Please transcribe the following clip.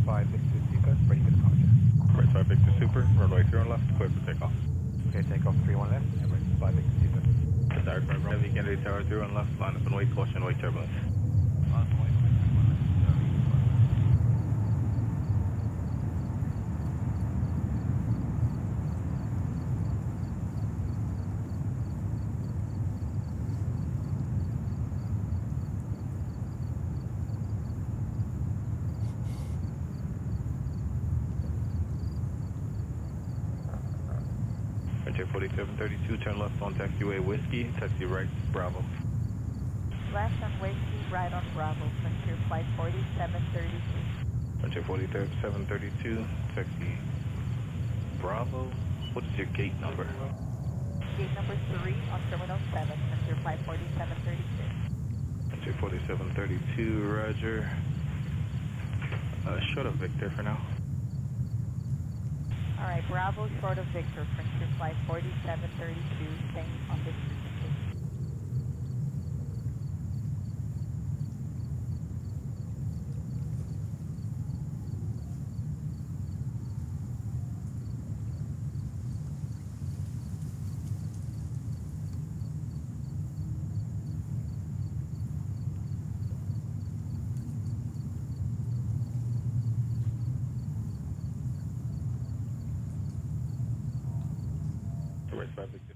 5 Victor Super, ready for departure. Emirates 5 Victor Super, runway 0 left, clear for takeoff. Okay, takeoff 31 left, Emirates 5 Victor Super. This aircraft, Heavy Kennedy Tower 0 left, line up and wait, caution, wait turbulence. Frontier 4732, turn left on taxiway Whiskey, taxi right, Bravo. Left on Whiskey, right on Bravo, Frontier Flight 4732. Frontier 4732, taxi Bravo. What is your gate number? Gate number 3 on Terminal 7, Frontier Flight 4732. Frontier 4732, roger. Short of Victor for now. Alright, Bravo short of Victor, Frontier Flight 4732, staying on this frequency. Emirates 5 Victor